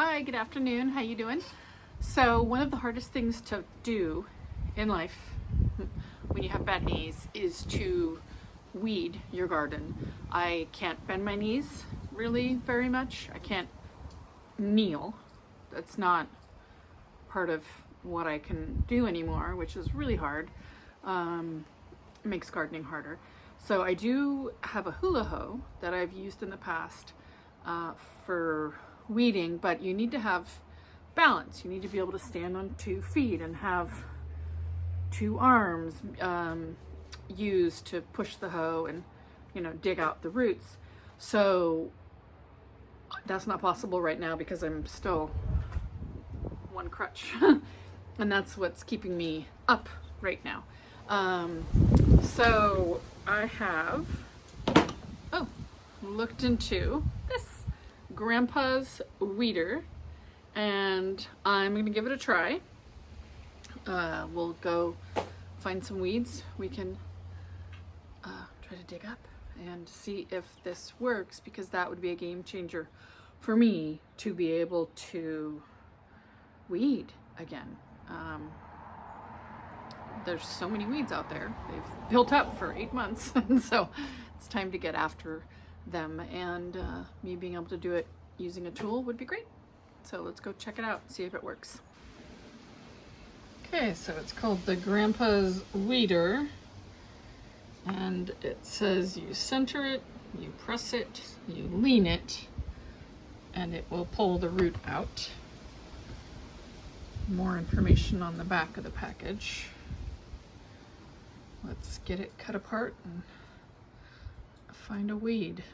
Hi, good afternoon. How you doing? So one of the hardest things to do in life when you have bad knees is to weed your garden. I can't bend my knees really very much. I can't kneel. That's not part of what I can do anymore, which is really hard. It makes gardening harder. So I do have a hula hoe that I've used in the past for weeding, but you need to have balance. You need to be able to stand on 2 feet and have 2 arms used to push the hoe and, dig out the roots. So that's not possible right now because I'm still one crutch and that's what's keeping me up right now. So I have looked into this Grandpa's weeder and I'm gonna give it a try. We'll go find some weeds we can try to dig up and see if this works, because that would be a game changer for me to be able to weed again. There's so many weeds out there. They've built up for 8 months and so it's time to get after them, and me being able to do it using a tool would be great. So let's go check it out and see if it works. Okay, so it's called the Grandpa's Weeder, and it says you center it, you press it, you lean it, and it will pull the root out. More information on the back of the package. Let's get it cut apart and find a weed.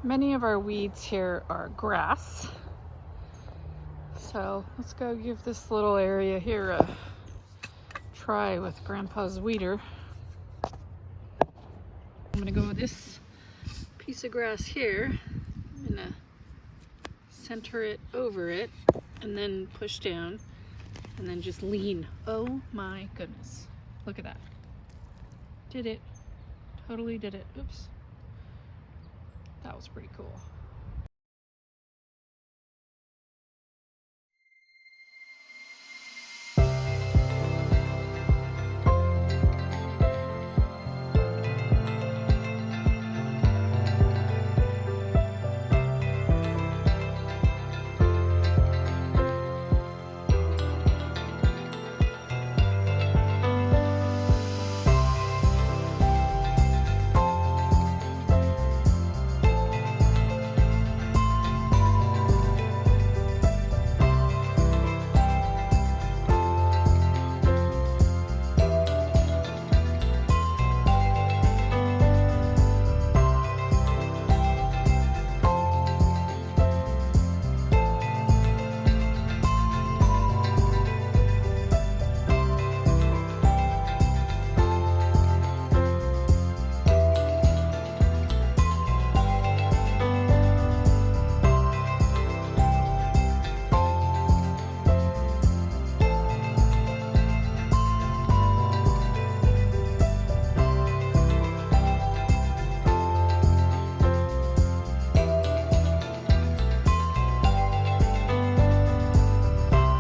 Many of our weeds here are grass. So let's go give this little area here a try with Grandpa's weeder. I'm gonna go with this piece of grass here. I'm gonna center it over it and then push down and then just lean. Oh my goodness. Look at that. Did it. Totally did it. Oops. That was pretty cool.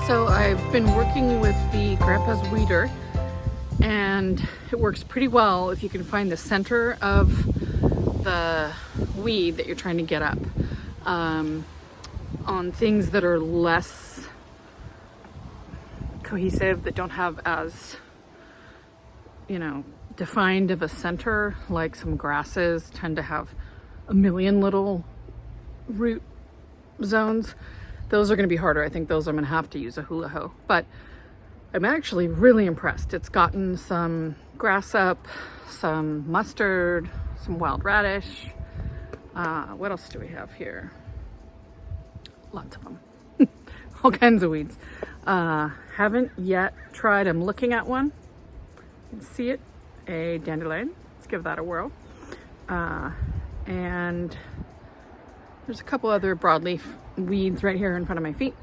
So I've been working with the Grandpa's Weeder, and it works pretty well if you can find the center of the weed that you're trying to get up. On things that are less cohesive, that don't have as, defined of a center, like some grasses tend to have a million little root zones. Those are going to be harder. I think those I'm going to have to use a hula hoe, but I'm actually really impressed. It's gotten some grass up, some mustard, some wild radish. What else do we have here? Lots of them. All kinds of weeds. Haven't yet tried. I'm looking at one. You can see it, a dandelion. Let's give that a whirl. And there's a couple other broadleaf weeds right here in front of my feet.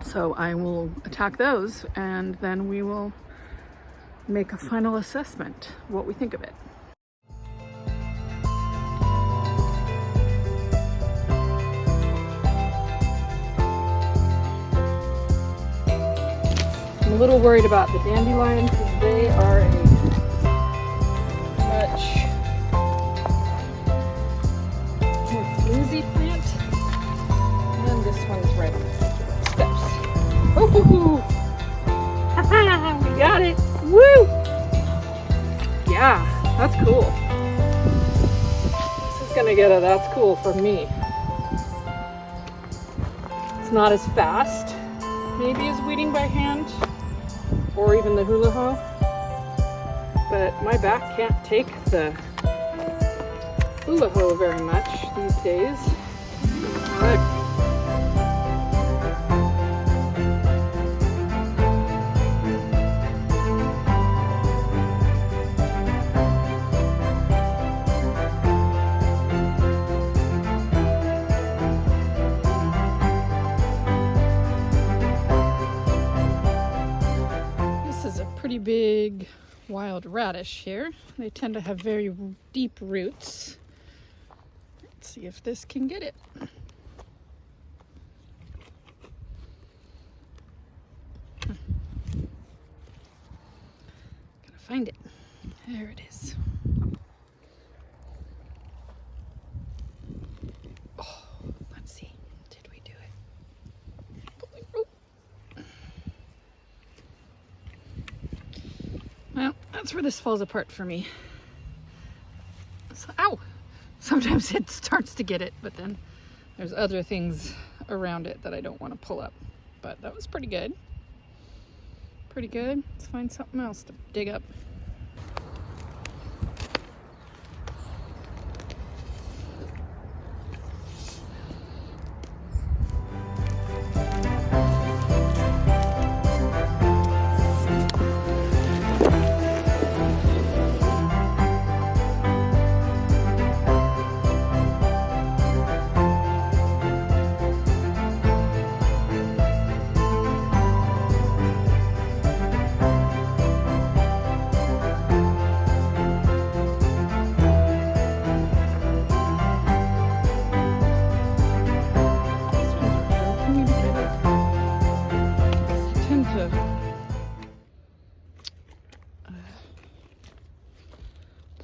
So I will attack those and then we will make a final assessment, what we think of it. little worried about the dandelion because they are a much more flimsy plant. And this one's right on the steps. Ooh! We got it! Woo! Yeah, that's cool. This is gonna get a that's cool for me. It's not as fast, maybe as weeding by hand, or even the hula hoe, but my back can't take the hula hoe very much these days. All right. Pretty big wild radish here. They tend to have very deep roots. Let's see if this can get it. Gotta find it. There it is. Oh, let's see. Did we do it? Well, that's where this falls apart for me. So, ow! Sometimes it starts to get it, but then there's other things around it that I don't want to pull up. But that was pretty good. Pretty good. Let's find something else to dig up.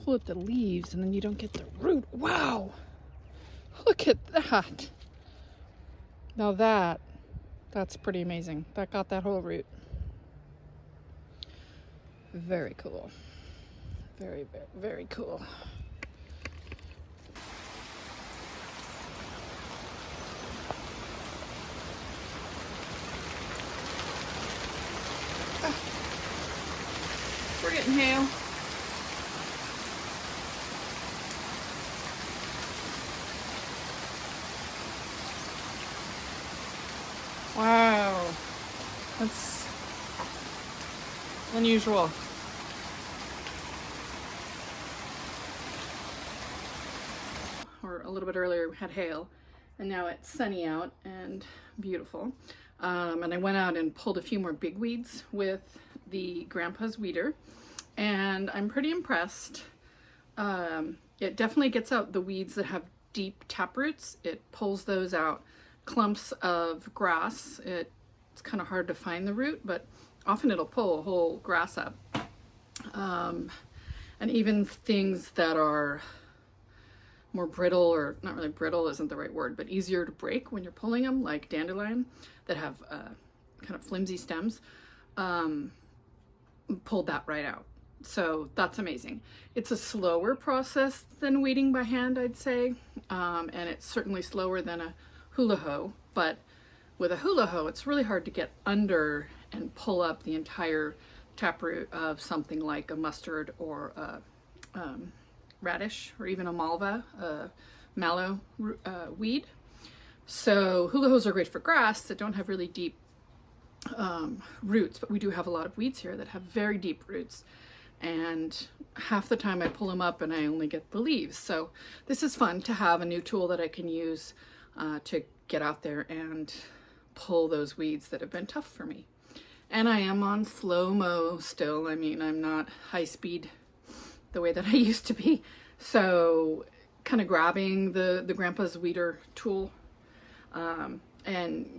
Pull up the leaves and then you don't get the root. Wow! Look at that! Now that's pretty amazing. That got that whole root. Very cool. Very, very, very cool. We're getting hail. Wow, that's unusual. Or a little bit earlier we had hail, and now it's sunny out and beautiful. And I went out and pulled a few more big weeds with the Grandpa's weeder, and I'm pretty impressed. It definitely gets out the weeds that have deep taproots. It pulls those out. Clumps of grass, it's kind of hard to find the root, but often it'll pull a whole grass up. And even things that are more brittle, or not really brittle isn't the right word, but easier to break when you're pulling them, like dandelion, that have kind of flimsy stems, pulled that right out. So that's amazing. It's a slower process than weeding by hand, I'd say, and it's certainly slower than a hula hoe, but with a hula hoe it's really hard to get under and pull up the entire taproot of something like a mustard or a radish, or even a malva, mallow weed. So hula hoes are great for grass that don't have really deep roots, but we do have a lot of weeds here that have very deep roots, and half the time I pull them up and I only get the leaves. So this is fun to have a new tool that I can use to get out there and pull those weeds that have been tough for me. And I am on slow-mo still. I mean, I'm not high speed the way that I used to be. So kind of grabbing the Grandpa's weeder tool and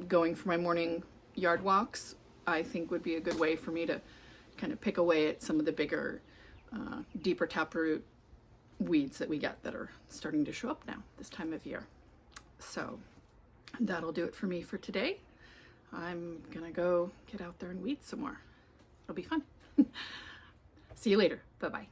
going for my morning yard walks I think would be a good way for me to kind of pick away at some of the bigger, deeper taproot weeds that we get that are starting to show up now this time of year. So that'll do it for me for today. I'm gonna go get out there and weed some more. It'll be fun. See you later. Bye-bye.